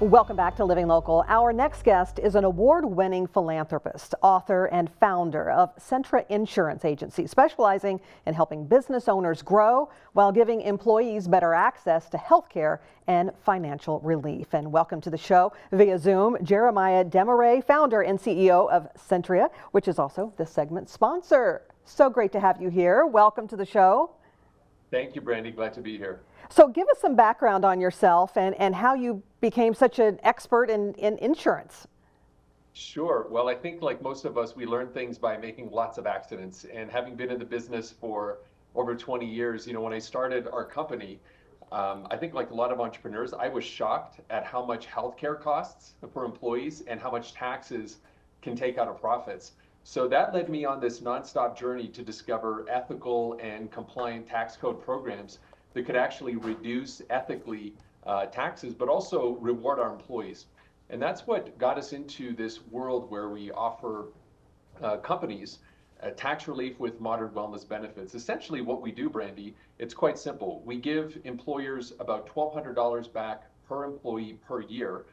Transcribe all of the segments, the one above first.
Welcome back to Living Local. Our next guest is an award-winning philanthropist, author, and founder of Centria Insurance Agency, specializing in helping business owners grow while giving employees better access to health care and financial relief. And welcome to the show via Zoom, Jeremiah Desmarais, founder and CEO of Centria, which is also this segment's sponsor. So great to have you here. Welcome to the show. Thank you, Brandy. Glad to be here. So give us some background on yourself and how you became such an expert in insurance. Sure. Well, I think like most of us, we learn things by making lots of accidents. And having been in the business for over 20 years, when I started our company, I think like a lot of entrepreneurs, I was shocked at how much healthcare costs for employees and how much taxes can take out of profits. So that led me on this nonstop journey to discover ethical and compliant tax code programs that could actually reduce ethically taxes, but also reward our employees. And that's what got us into this world where we offer companies tax relief with moderate wellness benefits. Essentially what we do, Brandy, it's quite simple. We give employers about $1,200 back per employee per year,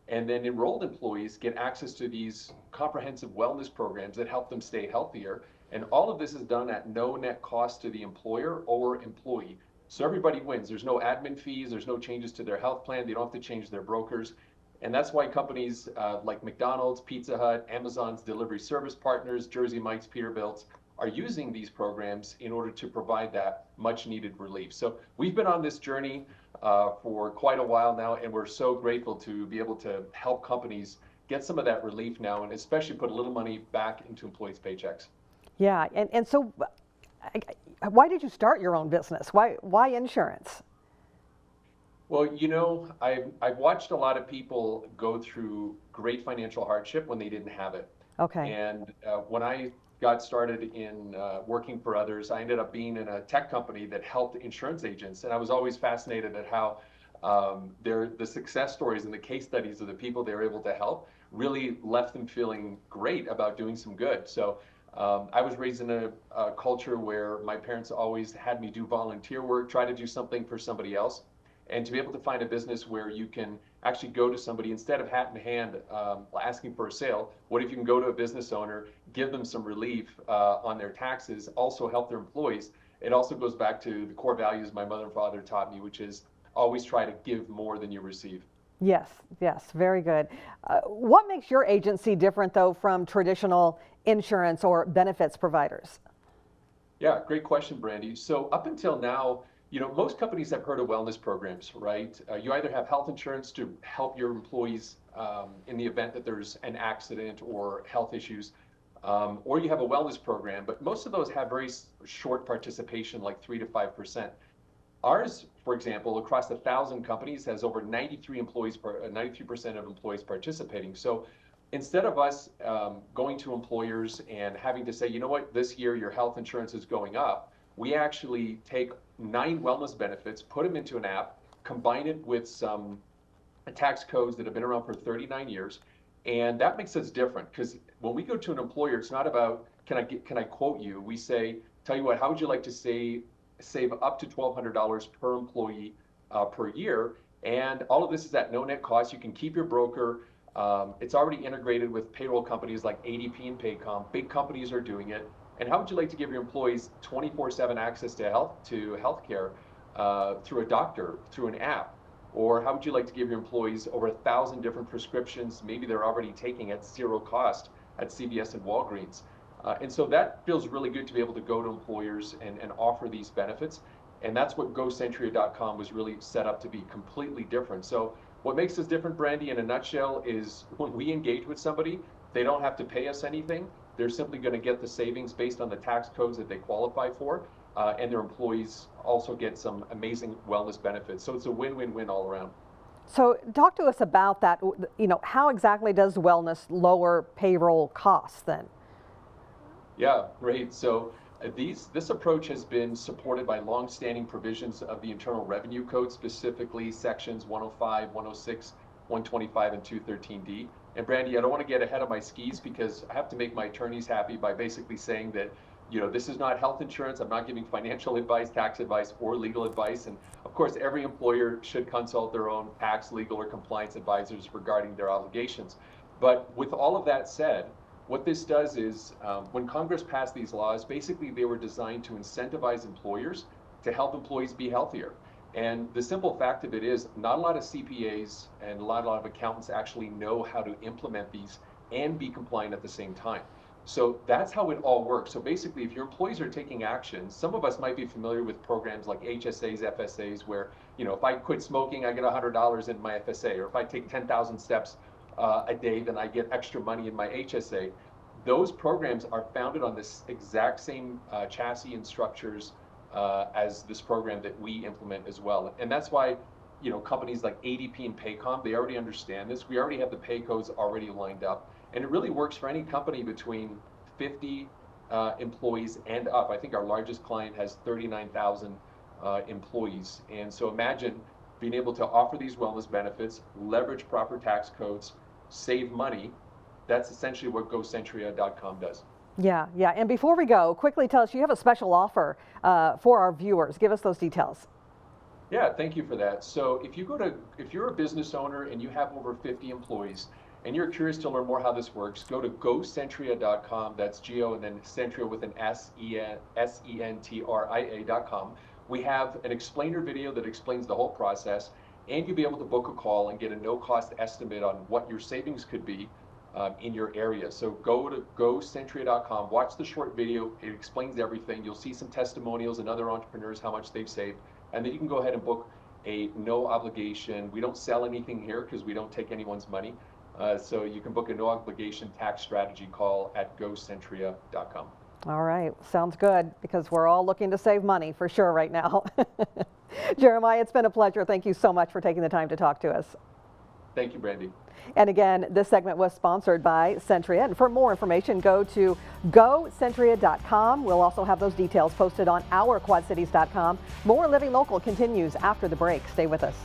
and then enrolled employees get access to these comprehensive wellness programs that help them stay healthier. And all of this is done at no net cost to the employer or employee. So everybody wins. There's no admin fees, there's no changes to their health plan, they don't have to change their brokers. And that's why companies like McDonald's, Pizza Hut, Amazon's delivery service partners, Jersey Mike's, Peterbilt's are using these programs in order to provide that much needed relief. So we've been on this journey for quite a while now, and we're so grateful to be able to help companies get some of that relief now, and especially put a little money back into employees' paychecks. Yeah, and so why did you start your own business? Why insurance? Well, I've watched a lot of people go through great financial hardship when they didn't have it. Okay. And when I got started in working for others, I ended up being in a tech company that helped insurance agents. And I was always fascinated at how the success stories and the case studies of the people they were able to help really left them feeling great about doing some good. So I was raised in a culture where my parents always had me do volunteer work, try to do something for somebody else. And to be able to find a business where you can actually go to somebody instead of hat in hand asking for a sale, what if you can go to a business owner, give them some relief on their taxes, also help their employees? It also goes back to the core values my mother and father taught me, which is always try to give more than you receive. Yes, very good. What makes your agency different, though, from traditional insurance or benefits providers? Yeah, great question, Brandy. So up until now, most companies have heard of wellness programs, right? You either have health insurance to help your employees in the event that there's an accident or health issues, or you have a wellness program, but most of those have very short participation, like 3 to 5%. Ours, for example, across 1,000 companies has over 93% of employees participating. So instead of us going to employers and having to say, you know what, this year your health insurance is going up, we actually take 9 wellness benefits, put them into an app, combine it with some tax codes that have been around for 39 years. And that makes us different, because when we go to an employer, it's not about, can I quote you? We say, tell you what, how would you like to save up to $1,200 per employee per year? And all of this is at no net cost. You can keep your broker. It's already integrated with payroll companies like ADP and Paycom. Big companies are doing it. And how would you like to give your employees 24/7 access to healthcare through a doctor, through an app? Or how would you like to give your employees over 1,000 different prescriptions, maybe they're already taking at zero cost at CVS and Walgreens? And so that feels really good to be able to go to employers and offer these benefits. And that's what GoCentria.com was really set up to be, completely different. So what makes us different, Brandy, in a nutshell, is when we engage with somebody, they don't have to pay us anything. They're simply going to get the savings based on the tax codes that they qualify for, and their employees also get some amazing wellness benefits. So it's a win-win-win all around. So talk to us about that. How exactly does wellness lower payroll costs then? Yeah, great. So this approach has been supported by long-standing provisions of the Internal Revenue Code, specifically sections 105, 106, 125, and 213D. And Brandy, I don't want to get ahead of my skis because I have to make my attorneys happy by basically saying that, this is not health insurance. I'm not giving financial advice, tax advice, or legal advice. And of course, every employer should consult their own tax, legal, or compliance advisors regarding their obligations. But with all of that said, what this does is when Congress passed these laws, basically they were designed to incentivize employers to help employees be healthier. And the simple fact of it is not a lot of CPAs and a lot of accountants actually know how to implement these and be compliant at the same time. So that's how it all works. So basically, if your employees are taking action, some of us might be familiar with programs like HSAs, FSAs, where, if I quit smoking, I get $100 in my FSA, or if I take 10,000 steps a day, then I get extra money in my HSA. Those programs are founded on this exact same chassis and structures as this program that we implement as well. And that's why, companies like ADP and Paycom, they already understand this. We already have the pay codes already lined up. And it really works for any company between 50 employees and up. I think our largest client has 39,000 employees. And so imagine being able to offer these wellness benefits, leverage proper tax codes, save money. That's essentially what GoCentria.com does. Yeah. And before we go, quickly tell us, you have a special offer for our viewers. Give us those details. Yeah, thank you for that. So if you're a business owner and you have over 50 employees, and you're curious to learn more how this works, go to GoCentria.com. That's Geo and then Centria with an SENTRIA.com. We have an explainer video that explains the whole process, and you'll be able to book a call and get a no-cost estimate on what your savings could be in your area. So go to GoCentria.com, watch the short video. It explains everything. You'll see some testimonials and other entrepreneurs, how much they've saved, and then you can go ahead and book a no obligation. We don't sell anything here because we don't take anyone's money. So you can book a no obligation tax strategy call at GoCentria.com. All right, sounds good, because we're all looking to save money for sure right now. Jeremiah, it's been a pleasure. Thank you so much for taking the time to talk to us. Thank you, Brandy. And again, this segment was sponsored by Centria. And for more information, go to GoCentria.com. We'll also have those details posted on our QuadCities.com. More Living Local continues after the break. Stay with us.